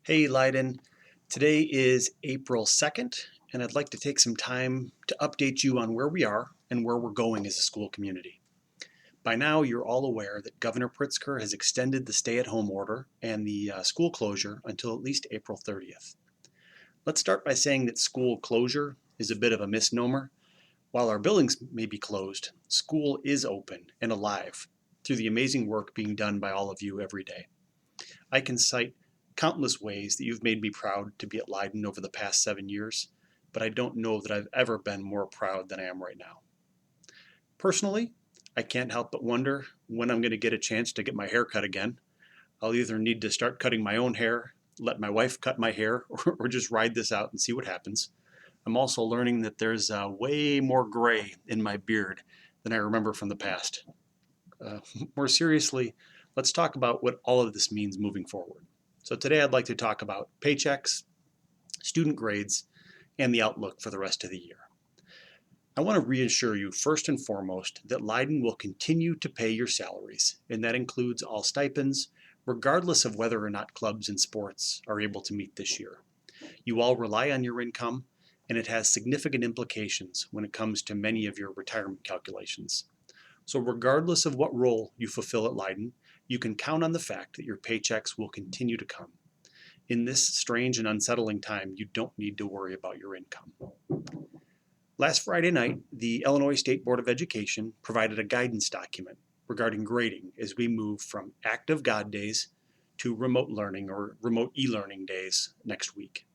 Hey Leiden, today is April 2nd, and I'd like to take some time to update you on where we are and where we're going as a school community. By now, you're all aware that Governor Pritzker has extended the stay-at-home order and the school closure until at least April 30th. Let's start by saying that school closure is a bit of a misnomer. While our buildings may be closed, school is open and alive through the amazing work being done by all of you every day. I can cite countless ways that you've made me proud to be at Leiden over the past 7 years, but I don't know that I've ever been more proud than I am right now. Personally, I can't help but wonder when I'm going to get a chance to get my hair cut again. I'll either need to start cutting my own hair, let my wife cut my hair, or just ride this out and see what happens. I'm also learning that there's way more gray in my beard than I remember from the past. Uh, More seriously, let's talk about what all of this means moving forward. So today I'd like to talk about paychecks, student grades, and the outlook for the rest of the year. I want to reassure you first and foremost that Leiden will continue to pay your salaries, and that includes all stipends, regardless of whether or not clubs and sports are able to meet this year. You all rely on your income, and it has significant implications when it comes to many of your retirement calculations. So regardless of what role you fulfill at Leiden, you can count on the fact that your paychecks will continue to come. In this strange and unsettling time, you don't need to worry about your income. Last Friday night, the Illinois State Board of Education provided a guidance document regarding grading as we move from active God days to remote learning or remote e-learning days next week.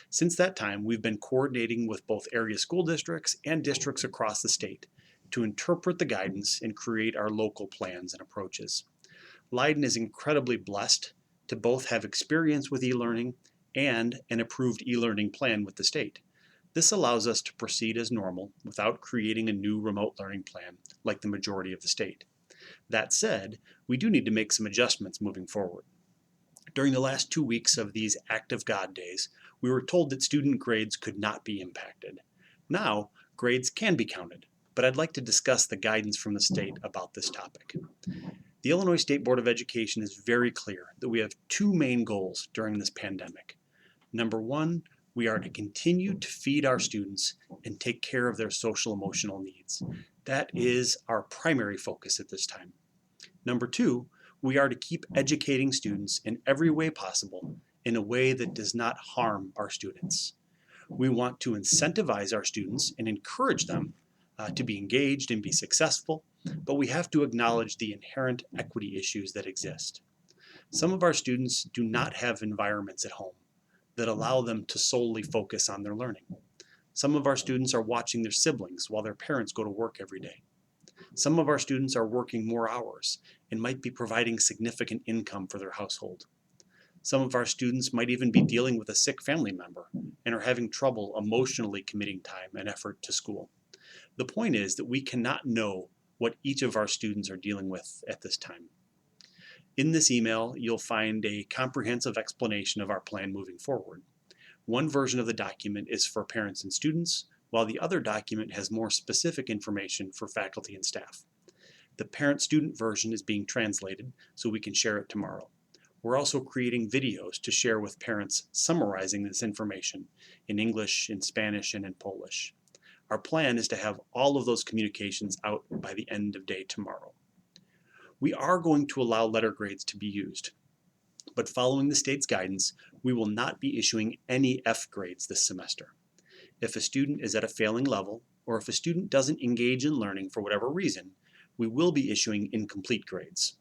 Since that time, we've been coordinating with both area school districts and districts across the state to interpret the guidance and create our local plans and approaches. Leiden is incredibly blessed to both have experience with e-learning and an approved e-learning plan with the state. This allows us to proceed as normal without creating a new remote learning plan like the majority of the state. That said, we do need to make some adjustments moving forward. During the last 2 weeks of these active God days, we were told that student grades could not be impacted. Now, grades can be counted, but I'd like to discuss the guidance from the state about this topic. The Illinois State Board of Education is very clear that we have two main goals during this pandemic. Number one, we are to continue to feed our students and take care of their social emotional needs. That is our primary focus at this time. Number two, we are to keep educating students in every way possible in a way that does not harm our students. We want to incentivize our students and encourage them to be engaged and be successful, but we have to acknowledge the inherent equity issues that exist. Some of our students do not have environments at home that allow them to solely focus on their learning. Some of our students are watching their siblings while their parents go to work every day. Some of our students are working more hours and might be providing significant income for their household. Some of our students might even be dealing with a sick family member and are having trouble emotionally committing time and effort to school. The point is that we cannot know what each of our students are dealing with at this time. In this email, you'll find a comprehensive explanation of our plan moving forward. One version of the document is for parents and students, while the other document has more specific information for faculty and staff. The parent-student version is being translated so we can share it tomorrow. We're also creating videos to share with parents summarizing this information in English, in Spanish, and in Polish. Our plan is to have all of those communications out by the end of day tomorrow. We are going to allow letter grades to be used, but following the state's guidance, we will not be issuing any F grades this semester. If a student is at a failing level, or if a student doesn't engage in learning for whatever reason, we will be issuing incomplete grades.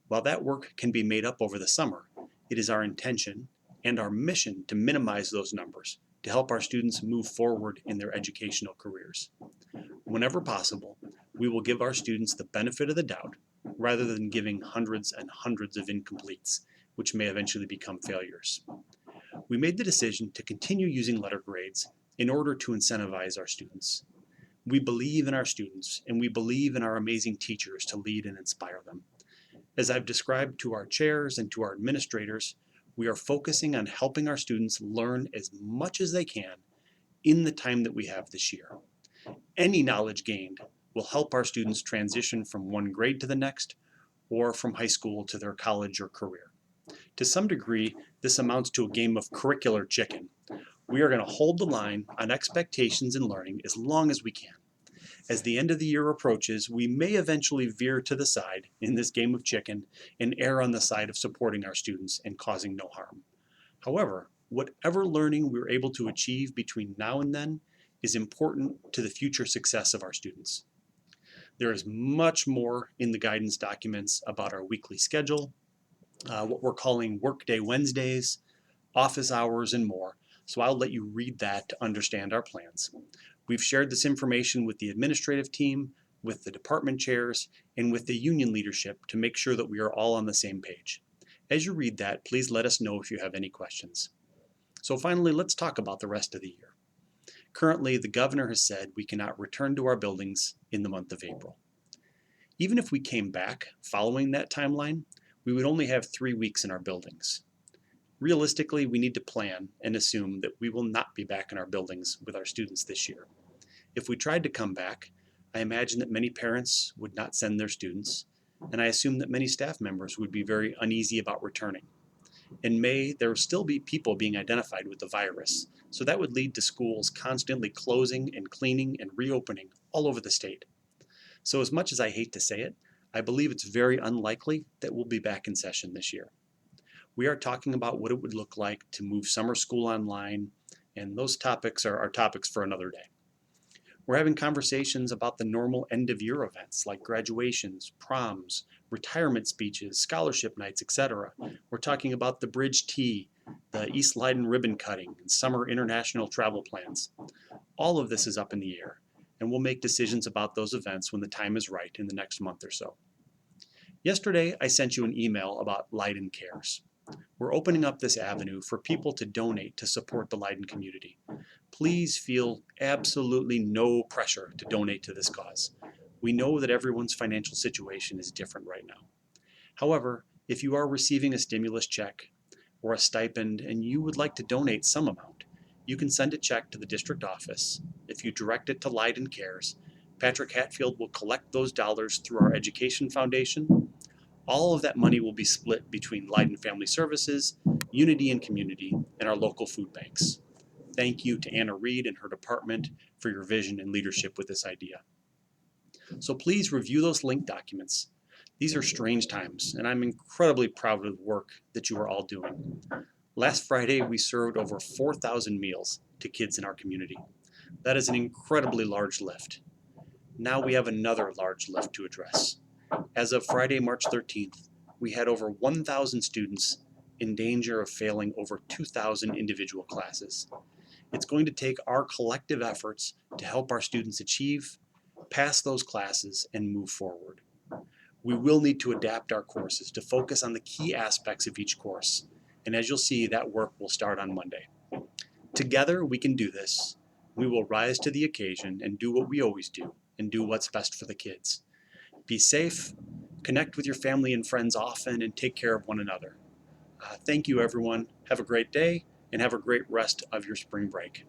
While that work can be made up over the summer, it is our intention and our mission to minimize those numbers to help our students move forward in their educational careers. Whenever possible, we will give our students the benefit of the doubt rather than giving hundreds and hundreds of incompletes, which may eventually become failures. We made the decision to continue using letter grades in order to incentivize our students. We believe in our students, and we believe in our amazing teachers to lead and inspire them. As I've described to our chairs and to our administrators, we are focusing on helping our students learn as much as they can in the time that we have this year. Any knowledge gained will help our students transition from one grade to the next or from high school to their college or career. To some degree, this amounts to a game of curricular chicken. We are going to hold the line on expectations and learning as long as we can. As the end of the year approaches, we may eventually veer to the side in this game of chicken and err on the side of supporting our students and causing no harm. However, whatever learning we're able to achieve between now and then is important to the future success of our students. There is much more in the guidance documents about our weekly schedule, what we're calling Workday Wednesdays, office hours, and more. So I'll let you read that to understand our plans. We've shared this information with the administrative team, with the department chairs, and with the union leadership to make sure that we are all on the same page. As you read that, please let us know if you have any questions. So finally, let's talk about the rest of the year. Currently, the governor has said we cannot return to our buildings in the month of April. Even if we came back following that timeline, we would only have 3 weeks in our buildings. Realistically, we need to plan and assume that we will not be back in our buildings with our students this year. If we tried to come back, I imagine that many parents would not send their students, and I assume that many staff members would be very uneasy about returning. In May, there will still be people being identified with the virus, so that would lead to schools constantly closing and cleaning and reopening all over the state. So as much as I hate to say it, I believe it's very unlikely that we'll be back in session this year. We are talking about what it would look like to move summer school online, and those topics are topics for another day. We're having conversations about the normal end-of-year events like graduations, proms, retirement speeches, scholarship nights, etc. We're talking about the Bridge Tea, the East Leiden ribbon cutting, and summer international travel plans. All of this is up in the air, and we'll make decisions about those events when the time is right in the next month or so. Yesterday, I sent you an email about Leiden Cares. We're opening up this avenue for people to donate to support the Leiden community. Please feel absolutely no pressure to donate to this cause. We know that everyone's financial situation is different right now. However, if you are receiving a stimulus check or a stipend and you would like to donate some amount, you can send a check to the district office. If you direct it to Leiden Cares, Patrick Hatfield will collect those dollars through our education foundation. All of that money will be split between Leiden Family Services, Unity and Community, and our local food banks. Thank you to Anna Reed and her department for your vision and leadership with this idea. So please review those linked documents. These are strange times, and I'm incredibly proud of the work that you are all doing. Last Friday, we served over 4,000 meals to kids in our community. That is an incredibly large lift. Now we have another large lift to address. As of Friday, March 13th, we had over 1,000 students in danger of failing over 2,000 individual classes. It's going to take our collective efforts to help our students achieve, pass those classes, and move forward. We will need to adapt our courses to focus on the key aspects of each course, and as you'll see, that work will start on Monday. Together, we can do this. We will rise to the occasion and do what we always do, and do what's best for the kids. Be safe, connect with your family and friends often, and take care of one another. Thank you, everyone. Have a great day, and have a great rest of your spring break.